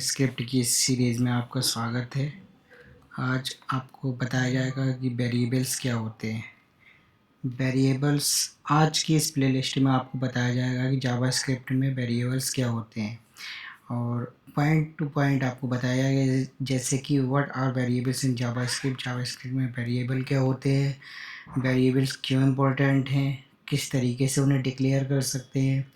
Script की इस series में आपका स्वागत है। आज आपको बताया जाएगा कि वेरिएबल्स क्या होते हैं। वेरिएबल्स आज की इस प्लेलिस्ट में आपको बताया जाएगा कि जावास्क्रिप्ट में वेरिएबल्स क्या होते हैं और पॉइंट टू पॉइंट आपको बताया जाएगा, जैसे कि what are variables in JavaScript, JavaScript में वेरिएबल क्या होते हैं, वेरिएबल्स क्यों इम्पोर्टेंट हैं, किस तरीके से उन्हें डिक्लेयर कर सकते हैं।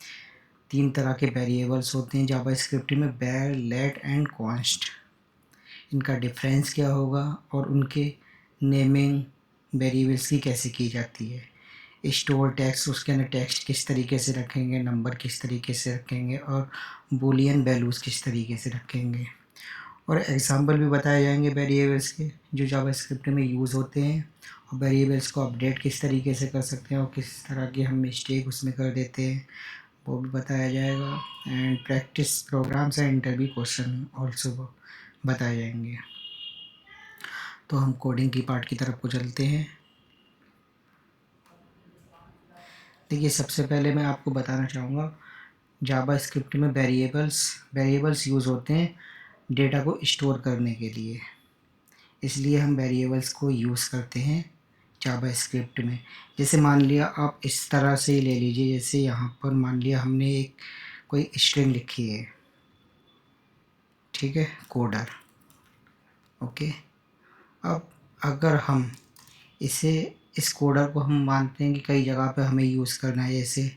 3 तरह के वेरिएबल्स होते हैं जावास्क्रिप्ट में, var, let एंड const। इनका डिफरेंस क्या होगा और उनके नेमिंग वेरिएबल्स की कैसे की जाती है। स्टोर टेक्स्ट, उसके अंदर टेक्स्ट किस तरीके से रखेंगे, नंबर किस तरीके से रखेंगे और बूलियन वैल्यूज़ किस तरीके से रखेंगे। और एग्जांपल भी बताए जाएंगे वेरिएबल्स के जो जावास्क्रिप्ट में यूज़ होते हैं, और वेरिएबल्स को अपडेट किस तरीके से कर सकते हैं और किस तरह की हम मिस्टेक उसमें कर देते हैं वो भी बताया जाएगा। And practice programs and interview question also बताए जाएंगे। तो हम कोडिंग की पार्ट की तरफ को चलते हैं। देखिए, सबसे पहले मैं आपको बताना चाहूँगा जावास्क्रिप्ट में वेरिएबल्स यूज़ होते हैं डेटा को स्टोर करने के लिए, इसलिए हम वेरिएबल्स को यूज़ करते हैं जावास्क्रिप्ट में। जैसे मान लिया आप इस तरह से ले लीजिए, जैसे यहाँ पर मान लिया हमने एक कोई स्ट्रिंग लिखी है, ठीक है, कोडर, ओके। अब अगर हम इस कोडर को हम मानते हैं कि कई जगह पे हमें यूज़ करना है, जैसे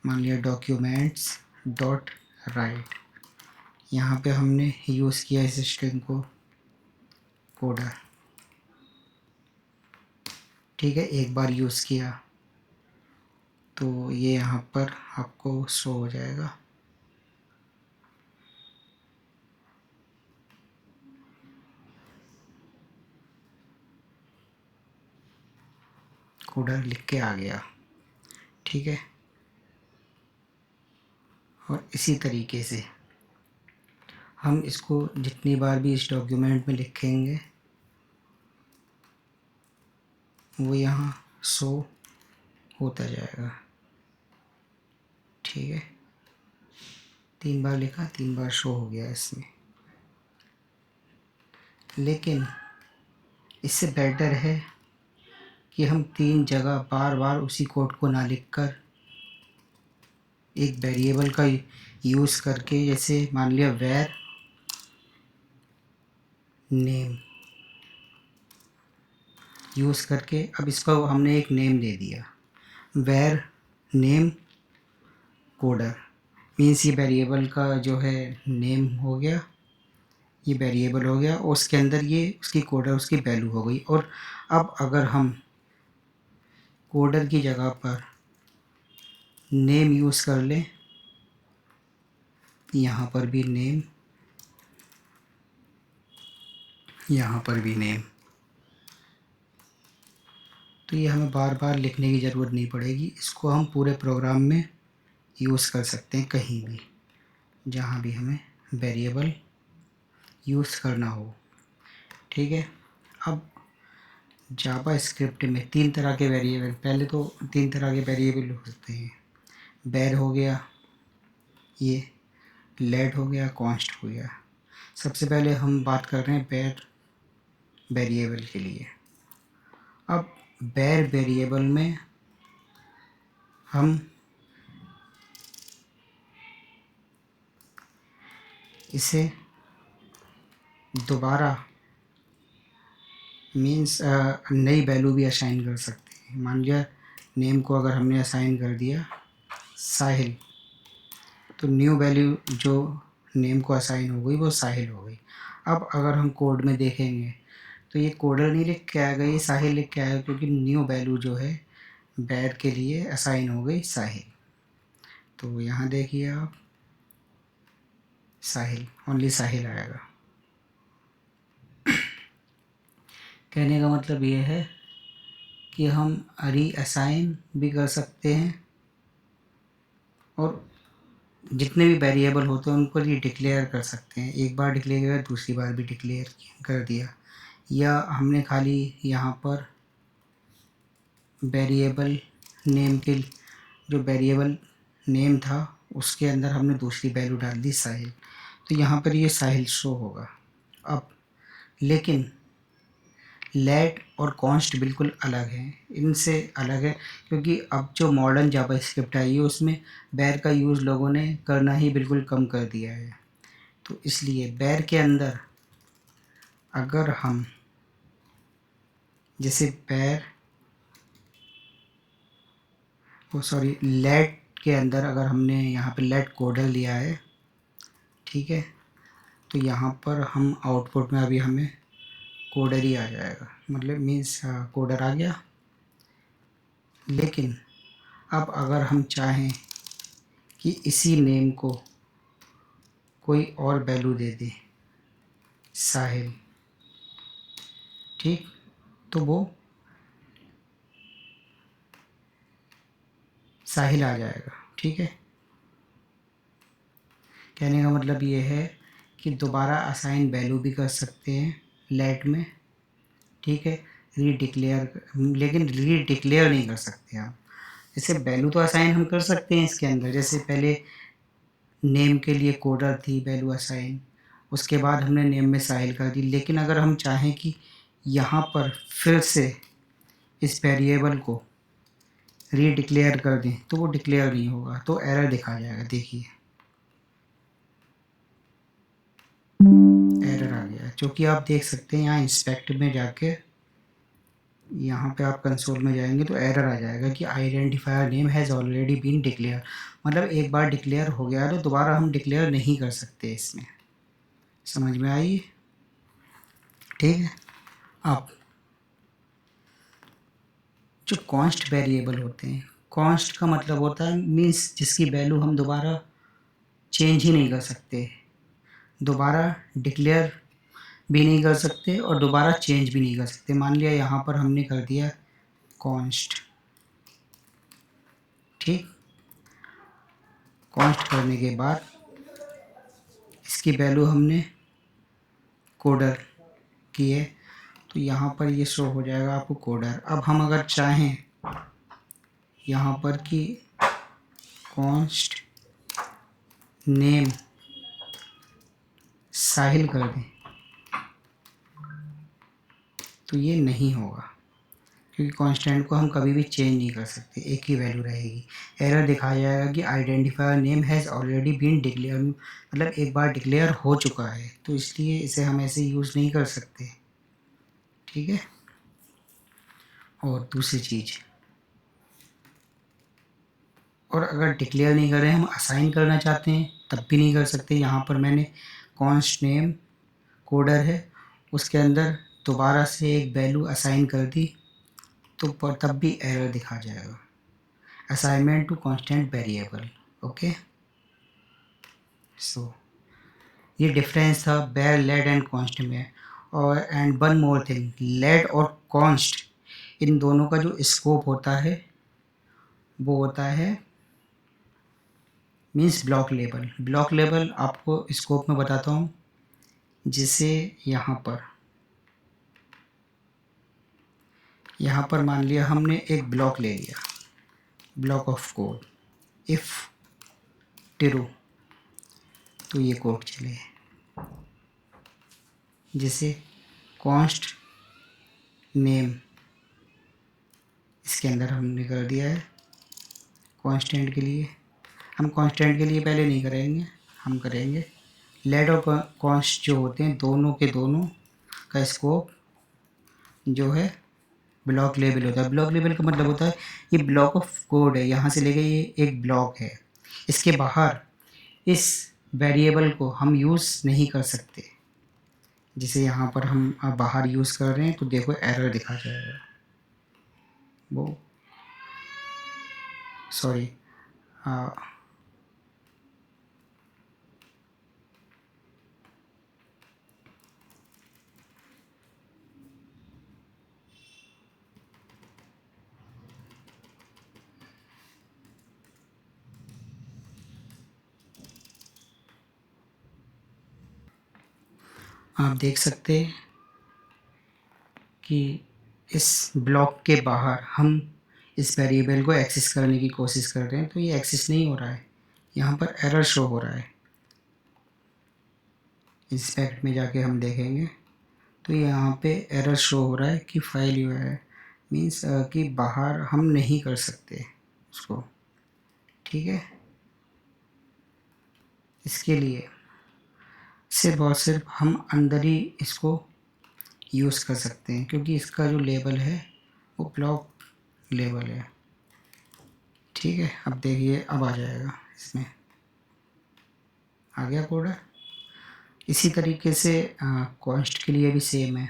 मान लिया डॉक्यूमेंट्स डॉट राइट, यहाँ पे हमने यूज़ किया इस स्ट्रिंग को कोडर, ठीक है, एक बार यूज़ किया तो ये यहाँ पर आपको शो हो जाएगा। कोडर लिख के आ गया, ठीक है। और इसी तरीके से हम इसको जितनी बार भी इस डॉक्यूमेंट में लिखेंगे वो यहाँ शो होता जाएगा, ठीक है। 3 बार लिखा, 3 बार शो हो गया इसमें। लेकिन इससे बेटर है कि हम 3 जगह बार बार उसी कोड को ना लिखकर एक वेरिएबल का यूज़ करके, जैसे मान लिया var नेम यूज़ करके, अब इसको हमने एक नेम दे दिया var नेम कोडर, मीन्स ये वेरिएबल का जो है नेम हो गया, ये वेरिएबल हो गया और उसके अंदर ये उसकी कोडर, उसकी वैल्यू हो गई। और अब अगर हम कोडर की जगह पर नेम यूज़ कर लें, यहाँ पर भी नेम, यहाँ पर भी नेम, तो ये हमें बार बार लिखने की ज़रूरत नहीं पड़ेगी। इसको हम पूरे प्रोग्राम में यूज़ कर सकते हैं, कहीं भी जहाँ भी हमें वेरिएबल यूज़ करना हो, ठीक है। अब जावास्क्रिप्ट में 3 तरह के वेरिएबल, पहले तो 3 तरह के वेरिएबल होते हैं, var हो गया, ये let हो गया, const हो गया। सबसे पहले हम बात कर रहे हैं var वेरिएबल के लिए। अब var वेरिएबल में हम इसे दोबारा मीन्स नई वैल्यू भी असाइन कर सकते हैं। मान लिया नेम को अगर हमने असाइन कर दिया साहिल, तो न्यू वैल्यू जो नेम को असाइन हो गई वो साहिल हो गई। अब अगर हम कोड में देखेंगे तो ये कोडर नहीं लिख के आएगा, ये साहिल लिख के आएगा, क्योंकि न्यू वैल्यू जो है बैर के लिए असाइन हो गई साहिल। तो यहाँ देखिए आप, साहिल, ओनली साहिल आएगा। कहने का मतलब ये है कि हम रीअसाइन भी कर सकते हैं और जितने भी वेरिएबल होते हैं उनको डिक्लेयर कर सकते हैं। एक बार डिक्लेयर किया, दूसरी बार भी डिक्लेयर कर दिया, या हमने खाली यहाँ पर वेरिएबल नेम के, जो वेरिएबल नेम था उसके अंदर हमने दूसरी वैल्यू डाल दी साहिल। तो तो यहाँ पर ये साहिल शो होगा। अब लेकिन लेट और कॉन्स्ट बिल्कुल अलग हैं, इनसे अलग है, क्योंकि अब जो मॉडर्न जावास्क्रिप्ट आई है उसमें बैर का यूज़ लोगों ने करना ही बिल्कुल कम कर दिया है। तो इसलिए बैर के अंदर अगर हम जैसे लेट के अंदर अगर हमने यहाँ पे लेट कोडर लिया है, ठीक है, तो यहाँ पर हम आउटपुट में अभी हमें कोडर ही आ जाएगा, मतलब मीन्स कोडर आ गया। लेकिन अब अगर हम चाहें कि इसी नेम को कोई और वैल्यू दे दें, साहिल, ठीक, तो वो साहिल आ जाएगा। ठीक है, कहने का मतलब ये है कि दोबारा असाइन वैल्यू भी कर सकते हैं लेट में, ठीक है, लेकिन रीडिक्लेयर नहीं कर सकते आप। जैसे वैल्यू तो असाइन हम कर सकते हैं इसके अंदर, जैसे पहले नेम के लिए कोडर थी वैल्यू असाइन, उसके बाद हमने नेम में साहिल कर दी। लेकिन अगर हम चाहें कि यहाँ पर फिर से इस वेरिएबल को रीडिक्लेयर कर दें तो वो डिक्लेयर नहीं होगा, तो एरर दिखा जाएगा। देखिए एरर आ गया, जो कि आप देख सकते हैं यहाँ इंस्पेक्ट में जाके, यहाँ पे आप कंसोल में जाएंगे तो एरर आ जाएगा कि identifier name has already been declare, मतलब एक बार डिक्लेयर हो गया तो दोबारा हम डिक्लेयर नहीं कर सकते इसमें। समझ में आई? ठीक है। अब जो कॉन्स्ट वेरिएबल होते हैं, कॉन्स्ट का मतलब होता है मीन्स जिसकी वैल्यू हम दोबारा चेंज ही नहीं कर सकते, दोबारा डिक्लेयर भी नहीं कर सकते और दोबारा चेंज भी नहीं कर सकते। मान लिया यहाँ पर हमने कर दिया कॉन्स्ट, ठीक, कॉन्स्ट करने के बाद इसकी वैल्यू हमने कोडर की है, तो यहाँ पर ये शो हो जाएगा आपको कोडर। अब हम अगर चाहें यहाँ पर कि कॉन्स्ट नेम साहिल कर दें तो ये नहीं होगा, क्योंकि कांस्टेंट को हम कभी भी चेंज नहीं कर सकते, एक ही वैल्यू रहेगी। एरर दिखाया जाएगा कि identifier name has already been declare, मतलब एक बार डिक्लेयर हो चुका है, तो इसलिए इसे हम ऐसे यूज़ नहीं कर सकते। ठीक है। और दूसरी चीज़, और अगर डिक्लेयर नहीं कर रहे हैं, हम असाइन करना चाहते हैं तब भी नहीं कर सकते। यहाँ पर मैंने कॉन्स्ट नेम कोडर है, उसके अंदर दोबारा से एक वैल्यू असाइन कर दी तो तब भी एरर दिखा जाएगा, assignment to constant variable. Okay, so ये डिफरेंस था बेर, लेड एंड कॉन्स्ट में। और and one more thing, let और कॉन्स्ट इन दोनों का जो स्कोप होता है वो होता है means block level. Block level आपको स्कोप में बताता हूँ। जैसे यहाँ पर मान लिया हमने एक ब्लॉक ले लिया, block of code, if true, तो ये कोड चले। जैसे कॉन्स्ट नेम इसके अंदर हमने कर दिया है कांस्टेंट के लिए। हम कांस्टेंट के लिए पहले नहीं करेंगे, हम करेंगे लेड और कॉन्स्ट जो होते हैं दोनों के दोनों का स्कोप जो है ब्लॉक लेवल होता है। ब्लॉक लेवल का मतलब होता है ये ब्लॉक ऑफ कोड है, यहाँ से लेके ये एक ब्लॉक है, इसके बाहर इस वेरिएबल को हम यूज़ नहीं कर सकते। जैसे यहाँ पर हम बाहर यूज़ कर रहे हैं तो देखो एरर दिखा जाएगा, वो सॉरी आप देख सकते हैं कि इस ब्लॉक के बाहर हम इस वेरिएबल को एक्सेस करने की कोशिश कर रहे हैं तो ये एक्सेस नहीं हो रहा है, यहाँ पर एरर शो हो रहा है। इंस्पेक्ट में जाके हम देखेंगे तो यहाँ पे एरर शो हो रहा है कि फाइल यू है, मीन्स कि बाहर हम नहीं कर सकते उसको। ठीक है, इसके लिए सिर्फ और सिर्फ हम अंदर ही इसको यूज़ कर सकते हैं, क्योंकि इसका जो लेबल है वो ब्लॉक लेबल है। ठीक है, अब देखिए अब आ जाएगा, इसमें आ गया कोड। इसी तरीके से कॉन्स्ट के लिए भी सेम है।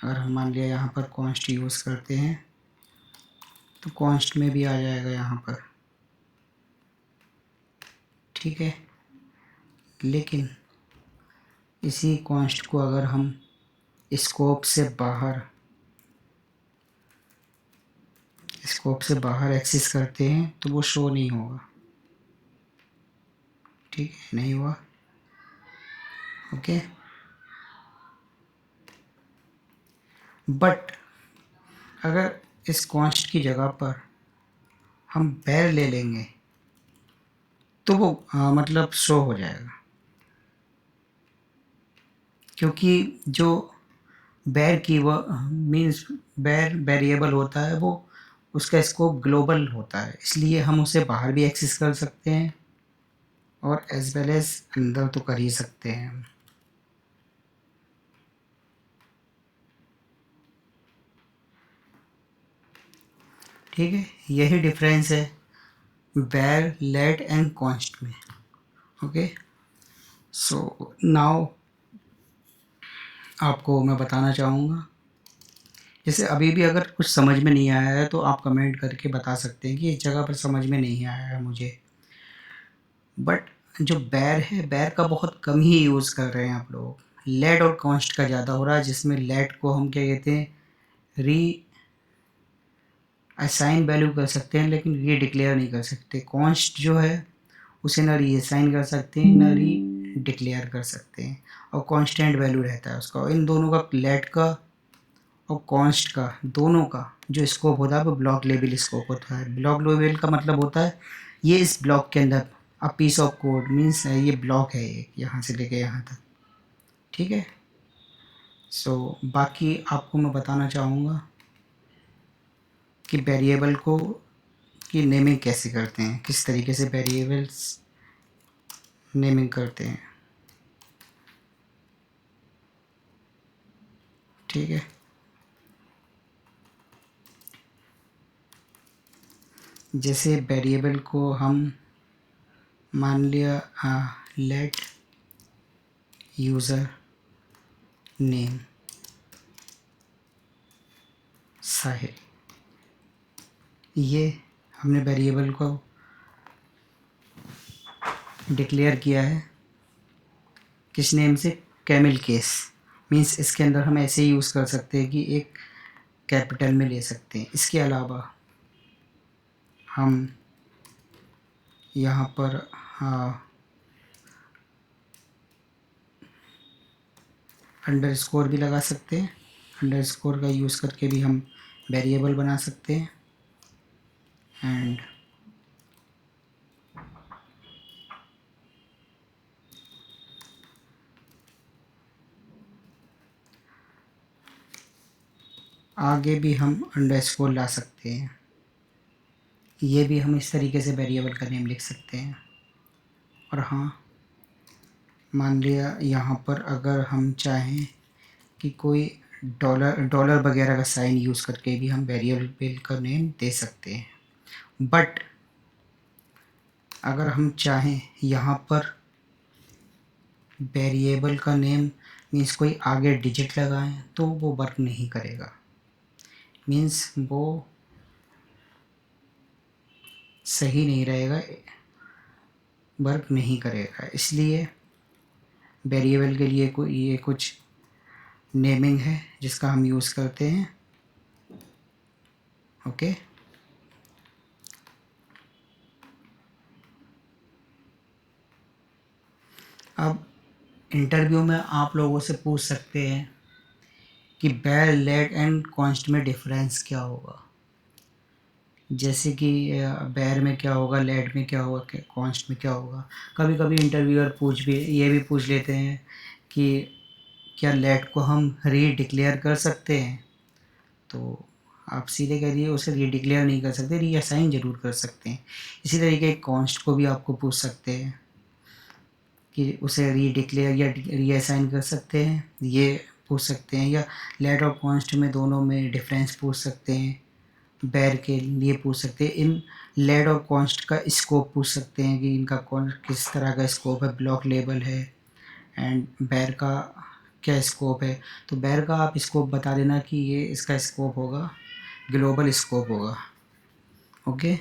अगर हम मान लिया यहाँ पर कॉन्स्ट यूज़ करते हैं तो कॉन्स्ट में भी आ जाएगा यहाँ पर। ठीक है, लेकिन इसी कॉन्स्ट को अगर हम स्कोप से बाहर एक्सेस करते हैं तो वो शो नहीं होगा। ठीक है, नहीं हुआ। ओके, बट अगर इस कॉन्स्ट की जगह पर हम बैर ले लेंगे तो वो मतलब शो हो जाएगा, क्योंकि जो बैर की वो मीन्स बैर वेरिएबल होता है, वो उसका स्कोप ग्लोबल होता है, इसलिए हम उसे बाहर भी एक्सेस कर सकते हैं और एज वेल एज अंदर तो कर ही सकते हैं हम। ठीक है, यही डिफरेंस है बैर, लेट एंड कॉन्स्ट में। ओके, सो नाउ आपको मैं बताना चाहूँगा, जैसे अभी भी अगर कुछ समझ में नहीं आया है तो आप कमेंट करके बता सकते हैं कि इस जगह पर समझ में नहीं आया है मुझे। बट जो बैर है, बैर का बहुत कम ही यूज़ कर रहे हैं आप लोग। लेट और कॉन्स्ट का ज़्यादा हो रहा है, जिसमें लेट को हम क्या कहते हैं, री असाइन वैल्यू कर सकते हैं, लेकिन री डिक्लेयर नहीं कर सकते। कॉन्स्ट जो है उसे ना री असाइन कर सकते हैं ना री डिक्लेयर कर सकते हैं, और कांस्टेंट वैल्यू रहता है उसका। इन दोनों का, लेट का और कॉन्स्ट का, दोनों का जो स्कोप होता है वो ब्लॉक लेवल स्कोप होता है। ब्लॉक लेवल का मतलब होता है ये इस ब्लॉक के अंदर a piece of code, means ये ब्लॉक है, ये यहाँ से लेके यहाँ तक। ठीक है, सो बाकी आपको मैं बताना चाहूँगा कि वेरिएबल को की नेमिंग कैसे करते हैं, किस तरीके से वेरिएबल्स नेमिंग करते हैं। ठीक है, जैसे वेरिएबल को हम मान लिया लेट यूज़र नेम साहिल, ये हमने वेरिएबल को डिक्लेयर किया है किस नेम से, कैमिल केस। मीन्स इसके अंदर हम ऐसे ही यूज़ कर सकते हैं कि एक कैपिटल में ले सकते हैं। इसके अलावा हम यहाँ पर अंडरस्कोर भी लगा सकते हैं। अंडरस्कोर का यूज़ करके भी हम वेरिएबल बना सकते हैं। एंड आगे भी हम अंडरस्कोर ला सकते हैं। ये भी हम इस तरीके से वेरिएबल का नेम लिख सकते हैं। और हाँ, मान लिया यहाँ पर अगर हम चाहें कि कोई डॉलर डॉलर वगैरह का साइन यूज़ करके भी हम वेरिएबल का नेम दे सकते हैं। बट अगर हम चाहें यहाँ पर वेरिएबल का नेम मीन्स कोई आगे डिजिट लगाएं तो वो वर्क नहीं करेगा, मीन्स वो सही नहीं रहेगा, वर्क नहीं करेगा। इसलिए वेरिएबल के लिए ये कुछ नेमिंग है जिसका हम यूज़ करते हैं। ओके, अब इंटरव्यू में आप लोगों से पूछ सकते हैं कि बैर, लेट एंड कॉन्स्ट में डिफरेंस क्या होगा। जैसे कि बैर में क्या होगा, लेट में क्या होगा, कॉन्स्ट में क्या होगा। कभी कभी इंटरव्यूअर ये भी पूछ लेते हैं कि क्या लेट को हम रीडिक्लेयर कर सकते हैं, तो आप सीधे कह दिए उसे रीडिक्लेयर नहीं कर सकते, रीअसाइन ज़रूर कर सकते हैं। इसी तरीके कॉन्स्ट को भी आपको पूछ सकते हैं कि उसे रीडिक्लेयर या रीअसाइन कर सकते हैं, ये पूछ सकते हैं, या लेट और कॉन्स्ट में दोनों में डिफरेंस पूछ सकते हैं, बेर के लिए पूछ सकते हैं। इन लेड और कॉन्स्ट का स्कोप पूछ सकते हैं कि इनका कौन किस तरह का स्कोप है, ब्लॉक लेवल है, एंड बेर का क्या स्कोप है। तो बेर का आप स्कोप बता देना कि ये इसका स्कोप होगा, ग्लोबल स्कोप होगा। ओके।